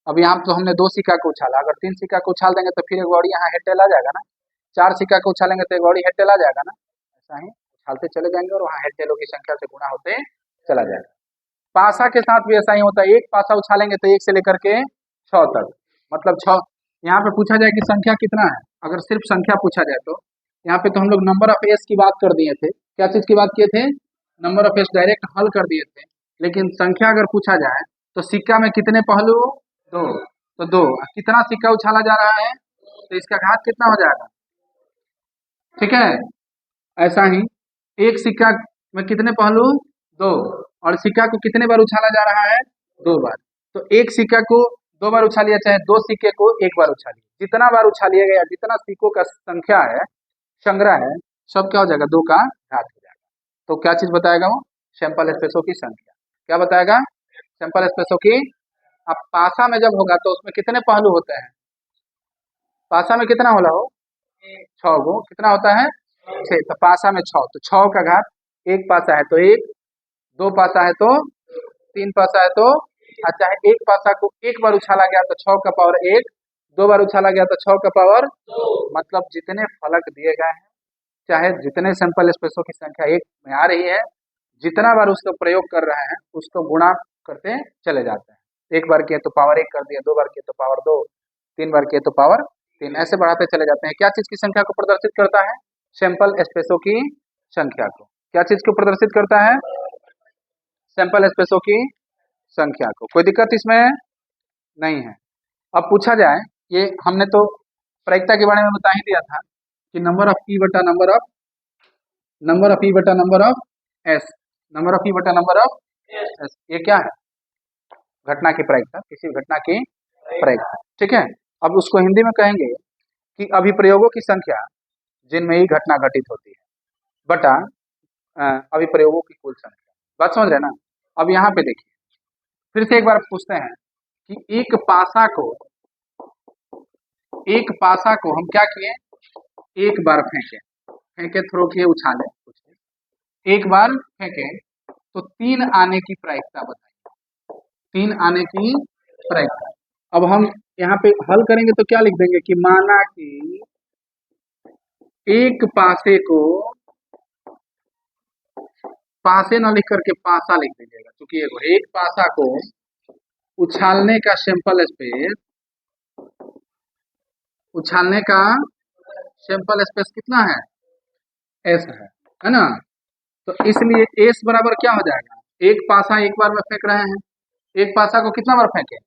अब यहाँ तो हमने 2 सिक्का को उछाला, अगर 3 सिक्का को उछाल देंगे तो फिर एक और यहाँ हेड टेल आ जाएगा ना, 4 सिक्का को उछालेंगे तो एक बॉडी हेड टेल आ जाएगा ना, ऐसा ही उछालते चले जाएंगे और वहाँ हेड टेलों की संख्या से गुणा होते चला जाएगा। पासा के साथ भी ऐसा ही होता है, एक पासा उछालेंगे तो 1 से लेकर के 6 तक, मतलब 6। यहाँ पे पूछा जाए कि संख्या कितना है, अगर सिर्फ संख्या पूछा जाए तो यहाँ पे तो हम लोग नंबर ऑफ एस की बात कर दिए थे। क्या चीज की बात किए थे? नंबर ऑफ एस डायरेक्ट हल कर दिए थे। लेकिन संख्या अगर पूछा जाए तो सिक्का में कितने पहलू? 2, तो 2। कितना सिक्का उछाला जा रहा है तो इसका घात कितना हो जाएगा, ठीक है। ऐसा ही एक सिक्का में कितने पहलू? 2, और सिक्का को कितने बार उछाला जा रहा है? 2 बार। तो एक सिक्का को 2 बार उछालिए, चाहे 2 सिक्के को 1 बार उछालिए, जितना बार उछालिएगा या जितना सिक्कों का संख्या है, संग्रह है, सब क्या हो जाएगा? 2 का घात हो जाएगा। तो क्या चीज बताएगा वो? सैंपल स्पेसों की संख्या। क्या बताएगा? सैंपल स्पेसों की। अब पासा में जब होगा तो उसमें कितने पहलू होते हैं? पासा में कितना होला हो? 6 गो। कितना होता है? 6। तो पासा में 6, तो 6 का घात, एक पासा है तो 1, 2 पासा है तो 3 पासा है तो, अच्छा है, एक पासा को 1 बार उछाला गया तो 6 का पावर 1, 2 बार उछाला गया तो 6 का पावर 2। मतलब जितने फलक दिए गए हैं, चाहे जितने सैंपल स्पेसों की संख्या एक में आ रही है, जितना बार उसका प्रयोग कर रहे हैं उसको गुणा करते चले जाते हैं। 1 बार किए तो पावर 1 कर दिया, 2 बार किए तो पावर 2, 3 बार किए तो पावर 3, ऐसे बढ़ाते चले जाते हैं। क्या चीज की संख्या को प्रदर्शित करता है? सैंपल स्पेसों की संख्या को। क्या चीज को प्रदर्शित करता है? सैंपल स्पेसों की संख्या को। कोई दिक्कत इसमें नहीं है। अब पूछा जाए, ये हमने तो प्रायिकता के बारे में बता ही दिया था कि नंबर ऑफ ई बटा number of S, number of E बटा नंबर ऑफ एस, ये क्या है? घटना की प्रायिकता, किसी घटना की प्रायिकता, ठीक है। अब उसको हिंदी में कहेंगे कि अभिप्रयोगों की संख्या जिनमें ही घटना घटित होती है बटा अभिप्रयोगों की कुल संख्या। बात समझ रहे ना? अब यहाँ पे देखिए, फिर से एक बार पूछते हैं कि एक पासा को हम क्या किए? एक बार फेंके, थ्रो किए, उछाले, एक बार फेंके तो 3 आने की प्रायिकता बताइए, 3 आने की प्रायिकता। अब हम यहाँ पे हल करेंगे तो क्या लिख देंगे कि माना कि एक पासे को, पासे ना लिख करके पासा लिख दीजिएगा, क्योंकि एक पासा को उछालने का सैंपल स्पेस कितना है? एस है ना। तो इसलिए एस बराबर क्या हो जाएगा? एक पासा एक बार में फेंक रहे हैं, एक पासा को कितना बार फेंके?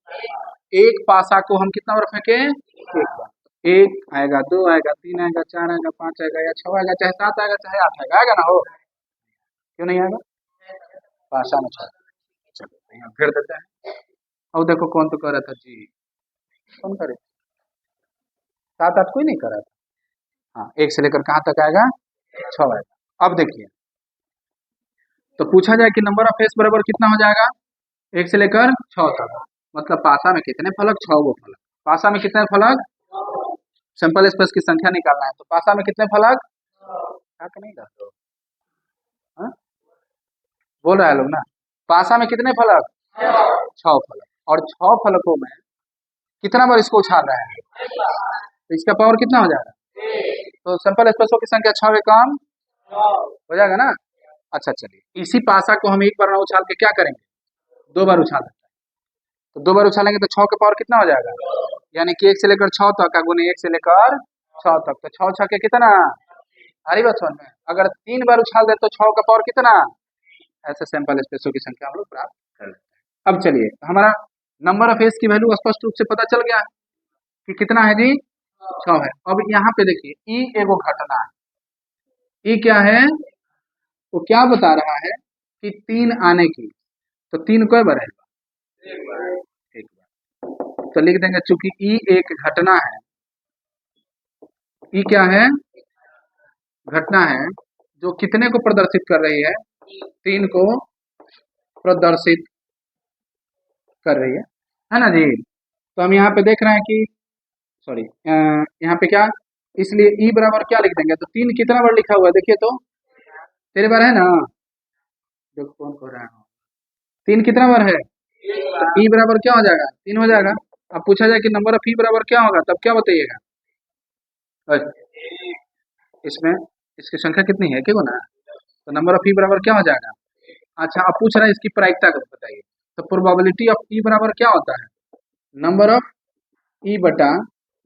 एक पासा को हम कितना बार फेंके? एक बार। 1 आएगा, 2 आएगा, 3 आएगा, 4 आएगा, 5 आएगा या 6 आएगा, चाहे 7 आएगा, चाहे 8 आएगा, आएगा ना हो? क्यों नहीं आएगा? पासा में 6। चलो यहाँ फिर देते हैं। और देखो कौन तो कह रहा था जी, कौन करे? 7 8 कोई नहीं कर रहा था। हाँ, 1 से लेकर कहाँ तक आएगा? 6 आएगा। अब देखिए, तो पूछा जाए कि नंबर ऑफ एस बराबर कितना हो जाएगा? 1 से लेकर 6 तक, मतलब पासा में कितने फलक? 6 गो फलक। पासा में कितने फलक? सैंपल स्पेस की संख्या निकालना है, तो पासा में कितने फलक? क्या नहीं करते हो? बोल रहा है लोग ना। पासा में कितने फलक? 6 फलक। और 6 फलकों में कितना बार इसको उछाल रहे हैं? तो इसका पावर कितना हो जाएगा? तो सैंपल स्पेसों की संख्या 6 में कम हो जाएगा ना। अच्छा चलिए, इसी पासा को हम एक बार ना उछाल के क्या करेंगे? 2 बार उछाल देते हैं। तो 2 बार उछालेंगे तो 6 का पावर कितना हो जाएगा? यानी कि 1 से लेकर 6 तक का गुने 1 से लेकर 6 तक, तो 6 6 के कितना? हरी बात समझ में। अगर 3 बार उछाल दे तो 6 का पावर कितना? ऐसे सैंपल स्पेसों की संख्या हम लोग प्राप्त कर लेते हैं। अब चलिए, हमारा नंबर ऑफ एस की वैल्यू स्पष्ट रूप से पता चल गया कि कितना है जी? 6 है। अब यहाँ पे देखिए, ई एगो घटना है। ई क्या है? वो क्या बता रहा है कि 3 आने की, तो 3 कई बार है? एक बार। तो लिख देंगे, चूंकि ई एक घटना है, ई क्या है? घटना है, जो कितने को प्रदर्शित कर रही है? 3 को प्रदर्शित कर रही है ना जी। तो हम यहाँ पे देख रहे हैं कि सॉरी, यहाँ पे क्या, इसलिए ई बराबर क्या लिख देंगे? तो 3 कितना बार लिखा हुआ है देखिए तो, 13 बार है ना। देखो कौन कह रहा है, 3 कितना बार है? तो ई बराबर क्या हो जाएगा? 3 हो जाएगा। अब पूछा जाए कि नंबर ऑफ ई बराबर क्या होगा, तब क्या बताइएगा? इसमें इसकी संख्या कितनी है, क्या ना, तो नंबर ऑफ ई बराबर क्या हो जाएगा। अच्छा, अब पूछ रहा है इसकी प्रायिकता को बताइए, तो प्रोबेबिलिटी ऑफ ई बराबर क्या होता है, नंबर ऑफ ई बटा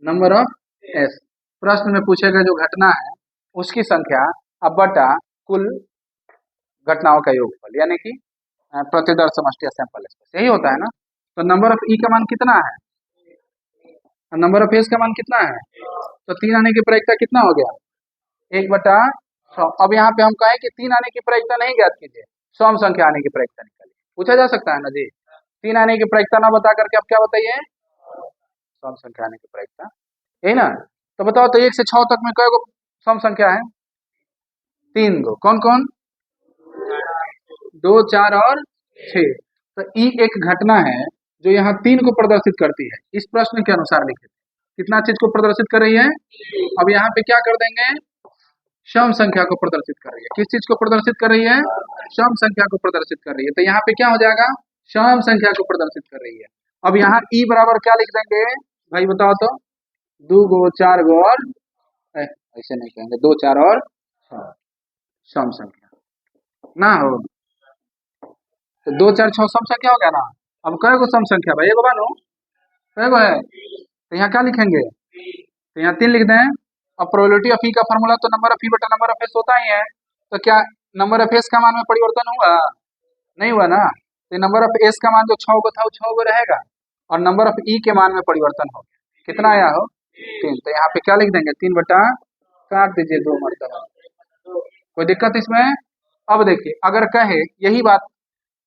नंबर ऑफ एस। प्रश्न में पूछेगा जो घटना है उसकी संख्या अब बटा कुल घटनाओं का योगफल, यानी कि प्रतिदर्श समष्टि सैंपल स्पेस, यही होता है ना। तो नंबर ऑफ ई का मान कितना है और नंबर ऑफ एस का मान कितना है, तो 3 आने की प्रायिकता कितना हो गया, 1/6। अब यहाँ पे हम कहें कि 3 आने की प्रायिकता नहीं ज्ञात कीजिए, सम संख्या आने की प्रायिकता निकालिए, पूछा जा सकता है ना जी। 3 आने की प्रायिकता ना बता करके अब क्या बताइए, सम संख्या आने की प्रायिकता, यही ना। तो बताओ, तो 1 से 6 तक में कई गो सम संख्या है, 3 गो, कौन कौन, 2, 4 और 6। तो ई एक घटना है जो यहाँ 3 को प्रदर्शित करती है, इस प्रश्न के अनुसार लिखे कितना चीज को प्रदर्शित कर रही है। अब यहाँ पे क्या कर देंगे, सम संख्या को प्रदर्शित कर रही है, किस चीज को प्रदर्शित कर रही है, सम संख्या को प्रदर्शित कर रही है। तो यहाँ पे क्या हो जाएगा, सम संख्या को प्रदर्शित कर रही है। अब यहाँ ई बराबर क्या लिख देंगे भाई, बताओ तो, 2 गो 4 गो और ऐसे नहीं कहेंगे, 2, 4 और 6 सम संख्या ना हो, तो 2, 4, 6 सम संख्या हो गया ना। अब कई गो सम संख्या भाई, एगो बानो, कई गो है, तो यहाँ क्या लिखेंगे, तो यहाँ 3 लिख दें। अब प्रोबेबिलिटी ऑफ ई का फॉर्मूला तो नंबर ऑफ ई बटा नंबर ऑफ एस होता ही है, तो क्या नंबर ऑफ एस का मान में परिवर्तन हुआ, नहीं हुआ ना। तो नंबर ऑफ एस का मान जो 6 गो था वो 6 गो रहेगा, और नंबर ऑफ ई के मान में परिवर्तन हो गया, कितना आया हो, 3। तो यहाँ पे क्या लिख देंगे, 3 बटा, काट दीजिए 2 मरतबा, कोई दिक्कत इसमें। अब देखिए, अगर कहे यही बात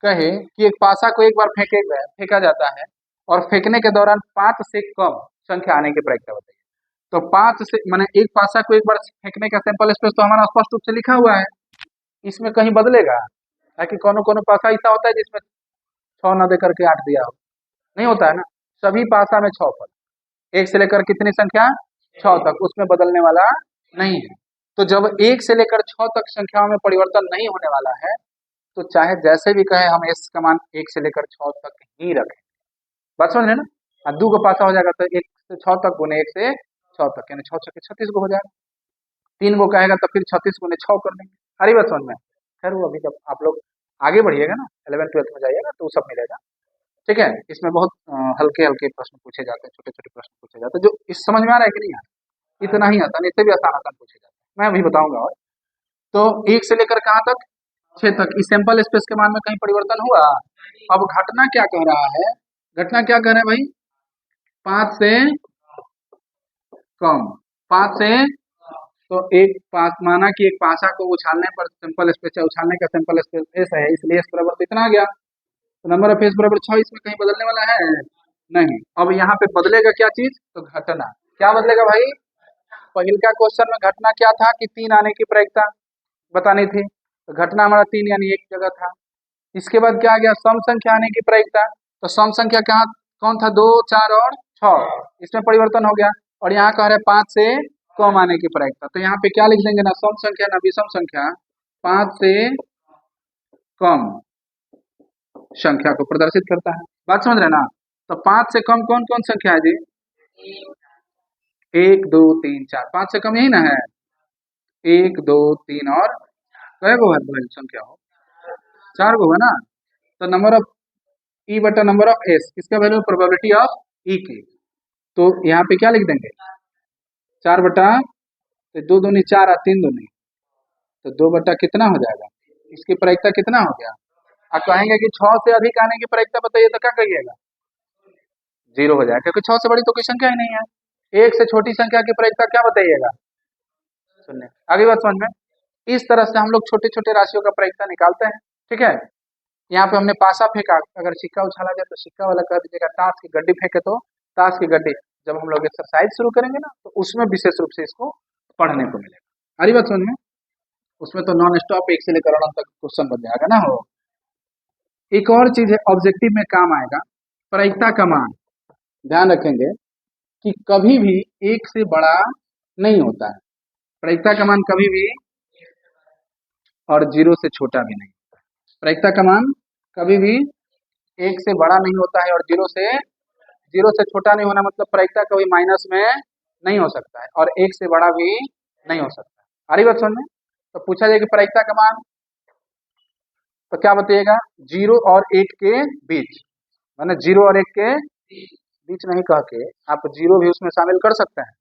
कहे कि एक पासा को एक बार फेंका जाता है और फेंकने के दौरान 5 से कम संख्या आने की प्रायिकता बताइए, तो 5 से माने एक पासा को एक बार फेंकने का सैंपल स्पेस तो हमारा स्पष्ट रूप से लिखा हुआ है, इसमें कहीं बदलेगा, ताकि कोनो कोनो पासा ऐसा होता है जिसमें 6 न दे करके 8 दिया हो, नहीं होता है ना। सभी पासा में 6 फल, 1 से लेकर कितनी संख्या, 6 तक, उसमें बदलने वाला नहीं है। तो जब 1 से लेकर 6 तक संख्याओं में परिवर्तन नहीं होने वाला है, तो चाहे जैसे भी कहे हम एस का मान 1 से लेकर 6 तक ही रखें, बात समझ रहे ना। 2 का पासा हो जाएगा तो 1 से 6 तक गुने 1 से 6 तक, यानी 6 6 36 गो हो जाएगा। 3 गो कहेगा तो फिर 36 गुने 6 कर देंगे, सारी बात समझ में। खैर वो अभी जब आप लोग आगे बढ़िएगा ना, 11th 12th में जाइएगा तो वो सब मिलेगा, ठीक है। इसमें बहुत हल्के हल्के प्रश्न पूछे जाते हैं, छोटे छोटे प्रश्न पूछे जाते हैं, जो इस समझ में आ रहा है कि नहीं आ रहा, इतना ही आता है, इससे भी आसान आसान पूछे जाते हैं, मैं अभी बताऊंगा। और तो 1 से लेकर कहाँ तक, 6 तक, इस सैंपल स्पेस के मान में कहीं परिवर्तन हुआ। अब घटना क्या कह रहा है, घटना क्या कह रहे हैं भाई, 5 से कम, 5 से, तो एक पास माना कि एक पासा को उछालने पर सैंपल स्पेस है, उछालने का सैंपल स्पेस एस है, इसलिए एस बराबर तो इतना आ गया, तो नंबर ऑफ एस बराबर 6, इसमें कहीं बदलने वाला है नहीं। अब यहाँ पे बदलेगा क्या चीज, तो घटना, क्या बदलेगा भाई, पहिल का क्वेश्चन में घटना क्या था कि 3 आने की प्रायिकता बतानी थी, तो घटना हमारा 3 यानी एक जगह था। इसके बाद क्या आ गया, सम संख्या आने की प्रायिकता, तो सम संख्या कहाँ कौन था, 2, 4 और 6, इसमें परिवर्तन हो गया। और यहाँ कह रहे 5 से कम आने की प्रायिकता, तो यहाँ पे क्या लिख देंगे ना, सम संख्या ना विषम संख्या 5 से कम संख्या को प्रदर्शित करता है, बात समझ रहे ना। तो 5 से कम कौन कौन संख्या है जी, 1 2 3 4, 5 से कम यही ना है, 1 2 3 और कै गो है संख्या हो, 4 गो है ना। तो नंबर ऑफ ई बटा नंबर ऑफ एस, इसका वैल्यू प्रोबेबिलिटी ऑफ ई की, तो यहाँ पे क्या लिख देंगे, 4 बटा, तो 2 दूनी 4 और 3 दूनी, तो 2 बटा कितना हो जाएगा, इसकी प्रायिकता कितना हो गया। आप कहेंगे कि 6 से अधिक आने की प्रायिकता बताइए, तो क्या कहिएगा, 0 हो जाएगा, क्योंकि 6 से बड़ी तो कोई संख्या ही नहीं है। 1 से छोटी संख्या की प्रायिकता क्या बताइएगा, सुनने आगे बात समझ में। इस तरह से हम लोग छोटे छोटे राशियों का प्रायिकता निकालते हैं, ठीक है। यहाँ पे हमने पासा फेंका, अगर सिक्का उछाला जाए तो सिक्का वाला कह दीजिएगा, ताश की गड्डी फेंके तो ताश की गड्डी। जब हम लोग एक्सरसाइज शुरू करेंगे ना, तो उसमें विशेष रूप से इसको पढ़ने को मिलेगा, अरे बात समझ में। उसमें तो नॉन स्टॉप 1 से लेकर 9 तक क्वेश्चन बन जाएगा ना हो। एक और चीज है, ऑब्जेक्टिव में काम आएगा, प्रायिकता का मान ध्यान रखेंगे कि कभी भी 1 से बड़ा नहीं होता है, प्रायिकता का मान कभी भी, और 0 से छोटा भी नहीं, प्रायिकता का मान कभी भी 1 से बड़ा नहीं होता है, और 0 से छोटा नहीं होना मतलब प्रायिकता कभी माइनस में नहीं हो सकता है, और 1 से बड़ा भी नहीं हो सकता है। आ रही बात समझ में? तो पूछा जाए कि प्रायिकता का मान, तो क्या बताइएगा? 0 और 1 के बीच, मैंने 0 और 1 के बीच नहीं कह के आप 0 भी उसमें शामिल कर सकते हैं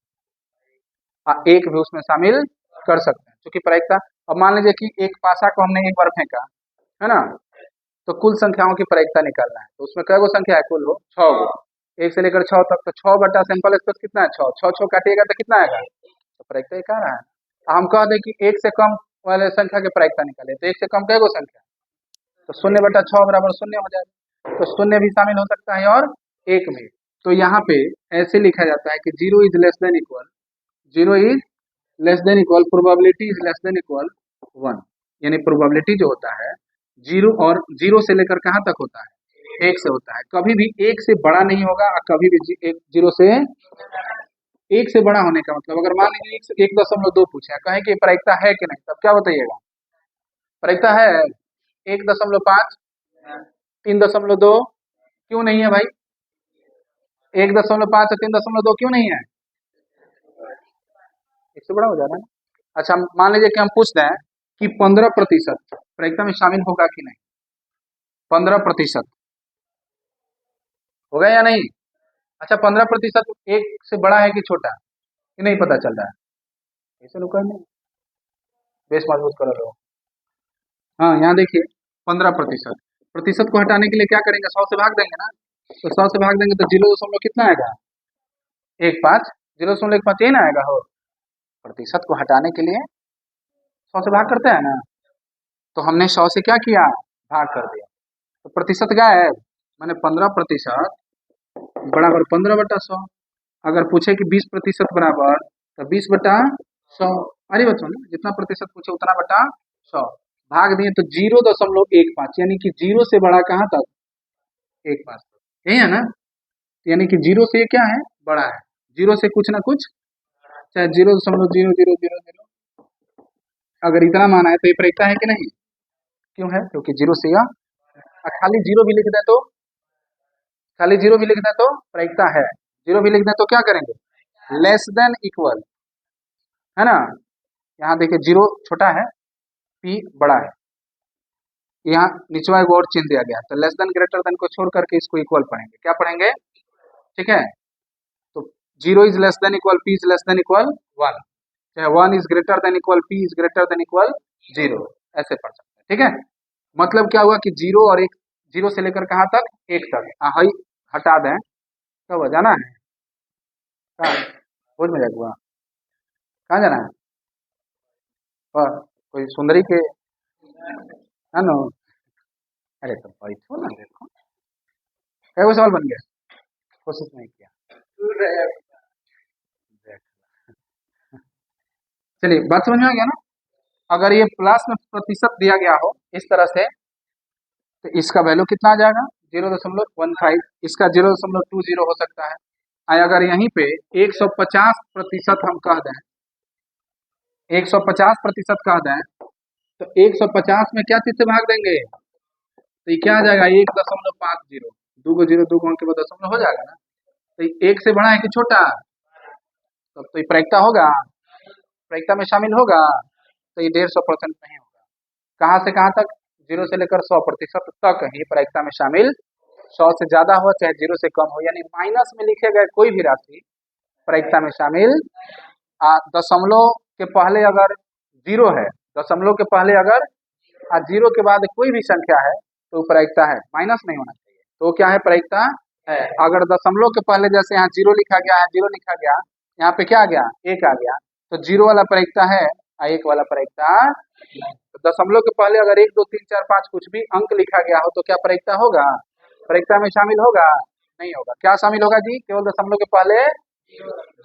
और 1 भी उसमें शामिल कर सकते हैं, क्योंकि प्रायिकता। अब मान लीजिए कि एक पासा को हमने एक बार फेंका, है ना, तो कुल संख्याओं की प्रायिकता निकालना है, तो उसमें कै गो संख्या है? कुल हो 6 गो, 1 से लेकर 6 तक, तो 6 बटा सिंपल स्पेस कितना है? 6, 6 6 काटिएगा तो कितना आएगा? तो प्रायिकता एक आ रहा है। हम कह दें कि 1 से कम वाले संख्या की प्रायिकता निकाले, तो 1 से कम कै गो संख्या? तो 0 बटा 6 बराबर 0 हो जाएगा, तो 0 भी शामिल हो सकता है और 1 भी। तो यहाँ पे ऐसे लिखा जाता है कि 0 is less than equal, 0 is less than equal, probability is less than equal 1, यानी प्रोबेबिलिटी जो होता है 0 और 0 से लेकर कहाँ तक होता है? 1 से होता है, कभी भी 1 से बड़ा नहीं होगा और कभी भी 0 से 1 से बड़ा होने का मतलब, अगर मान लीजिए 1.2 पूछा, कहें कि प्रायिकता है कि नहीं, तब क्या बताइएगा? प्रायिकता है 1.5, 3.2, क्यों नहीं है भाई? 1.5 और 3.2 क्यों नहीं है? 1 से बड़ा हो जा रहा है ना। अच्छा, मान लीजिए कि हम पूछते हैं कि 15% प्रायिकता में शामिल होगा कि नहीं? 15% होगा या नहीं? अच्छा, 15% 1 से बड़ा है कि छोटा, कि नहीं पता चल रहा है? ऐसे लोग नहीं, बेस मजबूत करो लोग। हाँ, यहाँ देखिए 15%, प्रतिशत को हटाने के लिए क्या करेंगे? 100 से भाग देंगे ना, तो 100 से भाग देंगे तो 0 कितना आएगा? 1.5, 0.15 यही ना आएगा हो। प्रतिशत को हटाने के लिए 100 से भाग करते हैं ना, तो हमने 100 से क्या किया? भाग कर दिया, तो प्रतिशत क्या है? मैंने 15% बराबर 15/100। अगर पूछे कि 20% बराबर, तो 20/100। अरे बच्चों, जितना प्रतिशत पूछे उतना बटा 100, भाग दिए तो 0.15, यानी कि 0 से बड़ा कहाँ तक? 1.5 तक, यही है ना? यानी कि 0 से क्या है? बड़ा है, 0 से कुछ ना कुछ, चाहे 0.0000, अगर इतना माना है तो ये प्रायिकता है कि नहीं? क्यों है? क्योंकि 0 से यह, खाली 0 भी लिख दें तो, खाली 0 भी लिख दें तो प्रायिकता है, 0 भी लिख दें तो क्या करेंगे? लेस देन इक्वल, है ना। यहाँ देखिए 0 छोटा है, p बड़ा है, यहाँ निचवा एक और चिन्ह दिया गया, तो लेस देन ग्रेटर देन को छोड़ करके इसको इक्वल पढ़ेंगे, क्या पढ़ेंगे? ठीक है, तो 0 is less than equal, p is less than equal 1, चाहे 1 is greater than equal, p is greater than equal 0, ऐसे पढ़ सकते हैं। ठीक है, मतलब क्या हुआ कि 0 और 1, 0 से लेकर कहाँ तक? 1 तक। हाई हटा दें, कब जाना है? कहाँ? भोज में जाएगा, कहाँ जाना है? पर कोई सुंदरी के, है ना? अरे तो बैठो ना, देखो क्या वो सवाल बन गया, कोशिश नहीं किया। चलिए, बात समझ में आ गया ना? अगर ये प्लस में प्रतिशत दिया गया हो इस तरह से, तो इसका वैल्यू कितना आ जाएगा? 0.15, इसका 0.20 हो सकता है। अगर यहीं पे 150% हम कह दें, 150% कह दें, तो 150 में क्या चीज से भाग देंगे? तो ये क्या आ जाएगा? 1.50, 2 को 0 के बाद दशमलव हो जाएगा ना। तो ये 1 से बड़ा है कि छोटा? तब तो ये प्रायिकता होगा, प्रायिकता में शामिल होगा, तो ये 150% नहीं होगा। कहाँ से कहाँ तक? 0 से लेकर 100% तक ही प्रायिकता में शामिल। 100 से ज्यादा हो चाहे 0 से कम हो, यानी माइनस में लिखे गए कोई भी राशि प्रायिकता में शामिल। दशमलव के पहले अगर 0 है, दशमलव के पहले अगर 0 के बाद कोई भी संख्या है तो प्रायिकता है, माइनस नहीं होना चाहिए, तो क्या है? प्रायिकता है। अगर दशमलव के पहले जैसे यहाँ 0 लिखा गया है, 0 लिखा गया, यहाँ पे क्या आ गया? 1 आ गया, तो 0 वाला प्रायिकता है और 1 वाला प्रायिकता नहीं। तो दशमलव के पहले अगर 1 2 3 4 5 कुछ भी अंक लिखा गया हो तो क्या प्रायिकता होगा? प्रायिकता में शामिल होगा? नहीं होगा। क्या शामिल होगा जी? केवल दशमलव के पहले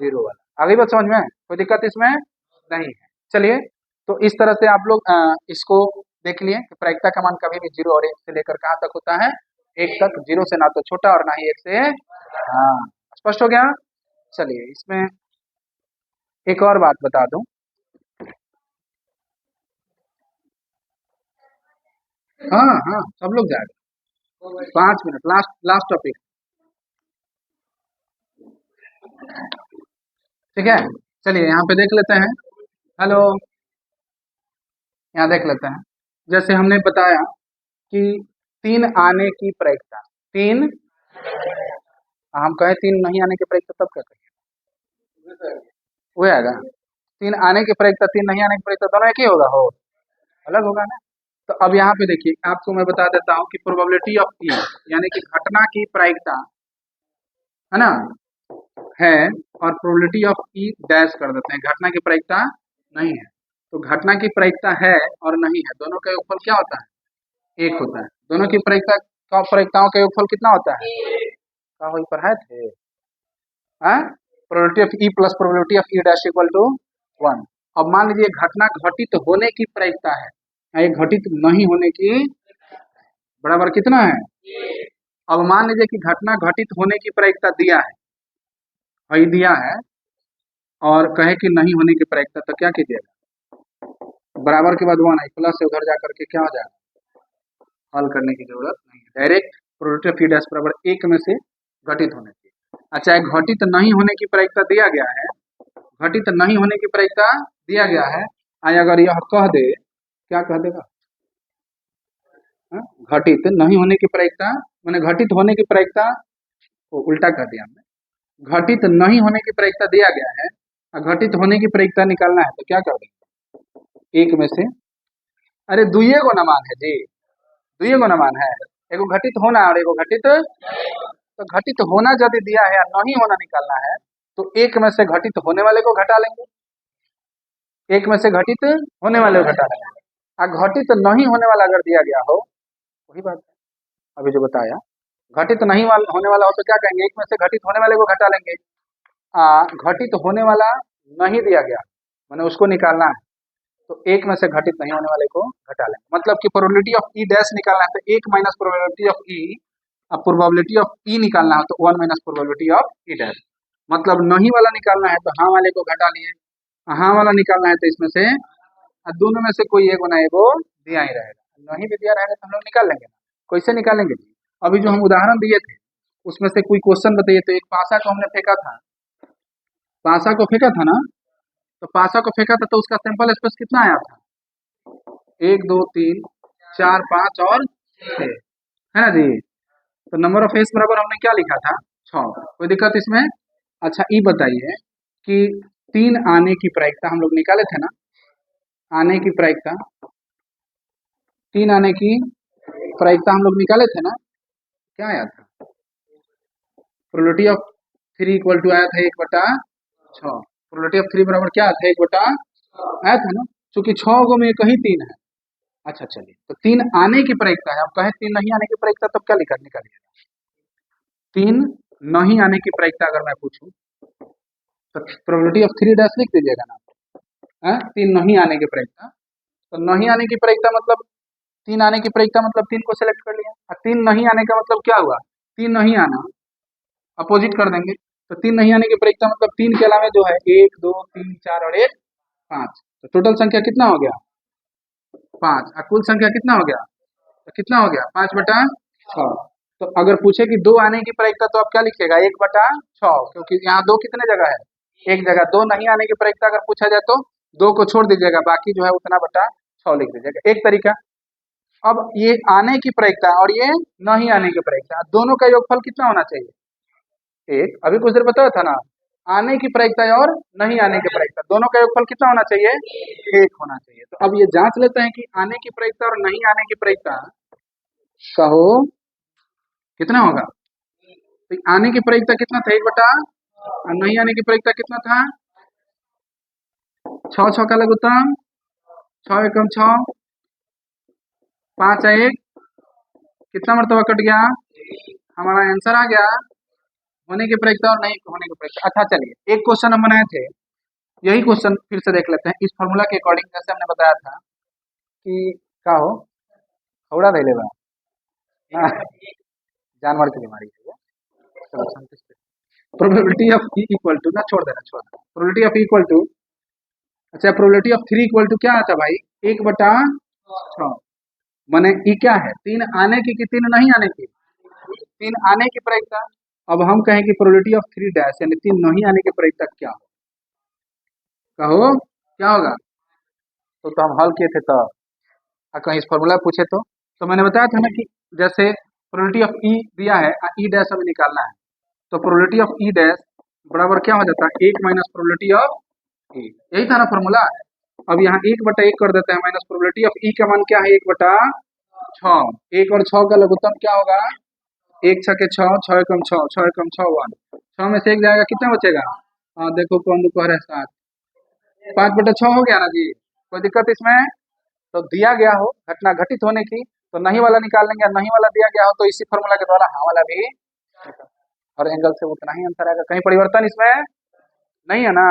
0 वाला। अगली बात समझ में? कोई दिक्कत इसमें नहीं है। चलिए, तो इस तरह से आप लोग इसको देख लिए कि प्रायिकता का मान कभी भी 0 और 1 से लेकर कहाँ तक होता है? 1 तक। 0 से ना तो छोटा और ना ही 1 से। हाँ, स्पष्ट हो गया? चलिए, इसमें एक और बात बता दूं। हाँ हाँ, सब लोग जाएगा। 5 मिनट, लास्ट लास्ट टॉपिक। ठीक है, चलिए यहाँ पे देख लेते हैं। हेलो, यहाँ देख लेते हैं। जैसे हमने बताया कि 3 आने की प्रायिकता, 3 हम कहें 3 नहीं आने की प्रायिकता तब क्या कहेंगे, वो आएगा। 3 आने की प्रायिकता 3 नहीं आने की प्रायिकता दोनों एक ही होगा, हो अलग होगा ना। तो अब यहाँ पे देखिए आपको मैं बता देता हूँ कि प्रोबेबिलिटी ऑफ ई यानी कि घटना की प्रायिकता है ना है, और प्रोबेबिलिटी ऑफ ई डैश कर देते हैं, घटना की प्रायिकता नहीं है। तो घटना की प्रायिकता है और नहीं है, दोनों का योगफल क्या होता है, एक होता है। दोनों की प्रायिकता का प्रायिकताओं का योगफल कितना होता है, क्या वही पढ़ाए थे, probability of E plus probability of E dash equal to 1। अब मान लीजिए घटना घटित होने की प्रायिकता है, ये घटित नहीं होने की बराबर कितना है। अब मान लीजिए कि घटना घटित होने की प्रायिकता दिया है, वही दिया है, और कहे कि नहीं होने की प्रायिकता, तो क्या कीजिएगा, बराबर के बाद 1 आई प्लस से उधर जाकर के क्या हो जाएगा, हल करने की जरूरत नहीं है, direct probability of E dash बराबर 1 में से घटित होने की। अच्छा, घटित नहीं होने की प्रायिकता दिया गया है, घटित नहीं होने की प्रायिकता दिया गया है, आई अगर यह कह दे, क्या कह देगा, घटित नहीं होने की प्रायिकता मैंने घटित होने की प्रायिकता को उल्टा कर दिया हमने, घटित नहीं होने की प्रायिकता दिया गया है और घटित होने की प्रायिकता निकालना है, तो क्या कर देंगे, एक में से, अरे दुइये को न मान है जी, दुइये को न मान है, एगो घटित होना और एगो घटित, तो घटित होना यदि दिया है और नहीं होना निकालना है, तो एक में से घटित होने वाले को घटा लेंगे, एक में से घटित होने वाले को घटा लेंगे। और घटित नहीं होने वाला अगर दिया गया हो, वही बात है अभी जो बताया, घटित नहीं होने वाला हो तो क्या कहेंगे, एक में से घटित होने वाले को घटा लेंगे। घटित होने वाला नहीं दिया गया मैंने उसको निकालना है, तो एक में से घटित नहीं होने वाले को घटा लेंगे। मतलब कि प्रोबेबिलिटी ऑफ ई डैश निकालना है तो 1 माइनस प्रोबेबिलिटी ऑफ ई, अब प्रोबेबिलिटी ऑफ ई निकालना है तो 1 minus probability of E dash. मतलब नहीं वाला निकालना है तो हाँ वाले को घटा लिए, हाँ वाला निकालना है तो इसमें से दोनों में से कोई एक बनाए वो दिया ही रहेगा, नहीं भी दिया रहेगा तो हम लोग निकाल लेंगे। कैसे निकालेंगे जी, अभी जो हम उदाहरण दिए थे उसमें से कोई क्वेश्चन बताइए। तो एक पासा को हमने फेंका था, पासा को फेंका था ना, तो पासा को फेंका था तो उसका सैंपल स्पेस कितना आया था, 1 2 3 4 5 और 6 है ना जी। तो नंबर ऑफ फेस बराबर हमने क्या लिखा था, 6, कोई दिक्कत इसमें। अच्छा ये बताइए कि 3 आने की प्रायिकता हम लोग निकाले थे ना, आने की प्रायिकता, 3 आने की प्रायिकता हम लोग निकाले थे ना, क्या आया था, प्रोबेबिलिटी ऑफ 3 इक्वल टू आया था 1/6, प्रोबेबिलिटी ऑफ 3 बराबर क्या था 1/6 आया था ना, चूंकि 6 गो में कहीं 3 है। अच्छा चलिए, तो 3 आने की प्रायिकता है, अब कहे 3 नहीं आने की प्रायिकता तब क्या लिखा निकालिए, 3 नहीं आने की प्रायिकता अगर मैं पूछूं तो प्रोबेबिलिटी ऑफ 3 डैश लिख दीजिएगा ना, 3 नहीं आने की प्रायिकता, तो नहीं आने की प्रायिकता मतलब 3 आने की प्रायिकता मतलब 3 को सिलेक्ट कर लिया, और 3 नहीं आने का मतलब क्या हुआ, 3 नहीं आना, अपोजिट कर देंगे। तो 3 नहीं आने की प्रायिकता मतलब 3 के अलावा जो है 1 2 3 4 और 1 5, तो टोटल संख्या कितना हो गया 5, और कुल संख्या कितना हो गया, तो कितना हो गया 5/6। तो अगर पूछे कि 2 आने की प्रायिकता तो आप क्या लिखिएगा 1/6, क्योंकि यहाँ 2 कितने जगह है, एक जगह। 2 नहीं आने की प्रायिकता अगर पूछा जाए तो 2 को छोड़ दीजिएगा, बाकी जो है उतना बटा 6 लिख दीजिएगा, एक तरीका। अब ये आने की प्रायिकता और ये नहीं आने की प्रायिकता, दोनों का योगफल कितना होना चाहिए, एक। अभी कुछ देर बताया था ना, आने की प्रायिकता और नहीं आने की प्रायिकता दोनों का योगफल कितना होना चाहिए, एक होना चाहिए। तो अब ये जांच लेते हैं कि आने की प्रायिकता और नहीं आने की प्रायिकता कहो कितना होगा। तो आने की प्रायिकता कितना था 1/, और नहीं आने की प्रायिकता कितना था 6 6 का लघुत्तम 6 एकम 6, 5 1, कितना मरतबा कट गया, हमारा आंसर आ गया होने की प्रायिकता और नहीं होने की प्रायिकता। अच्छा चलिए, एक क्वेश्चन हम बनाए थे, यही क्वेश्चन फिर से देख लेते हैं इस फॉर्मूला के अकॉर्डिंग। जैसे हमने बताया था कि क्या हो थोड़ा दे लेगा ना, जानवर की बीमारी है, probability of E equal to ना छोड़ देना, प्रोबेबिलिटी ऑफ इक्वल टू, अच्छा प्रोबेबिलिटी ऑफ 3 इक्वल टू क्या आता भाई 1/6, माने ई क्या है 3 आने की कि 3 नहीं आने की, 3 आने की प्रायिकता। अब हम कहें कि प्रोबेबिलिटी ऑफ 3 डैश यानी 3 नहीं आने की प्रायिकता क्या हो, कहो क्या होगा, तो हम हल किए थे तब कहीं इस फॉर्मूला पूछे तो मैंने बताया था ना कि जैसे प्रोबेबिलिटी ऑफ ई दिया है, ई डैश हमें निकालना है, तो प्रोबेबिलिटी ऑफ ई डैश बराबर क्या हो जाता है, 1 माइनस प्रोबेबिलिटी ऑफ ई, यही था ना फॉर्मूला। अब यहाँ 1/1 कर देते हैं, माइनस प्रोबेबिलिटी ऑफ ई का मान क्या है, 1/6। 1 और 6 का लघुत्तम क्या होगा, 1 6 के 6, 6 एकम 6, 6 एकम 6 1, 6 में से 1 जाएगा, कितना बचेगा, हाँ देखो कौन कह रहे हैं 7, 5/6 हो गया ना जी, कोई दिक्कत इसमें। तो दिया गया हो घटना घटित होने की तो नहीं वाला निकाल लेंगे, नहीं वाला दिया गया हो तो इसी फॉर्मूला के द्वारा हाँ वाला भी निकाल, हर एंगल से उतना ही अंतर आएगा, कहीं परिवर्तन इसमें नहीं है ना।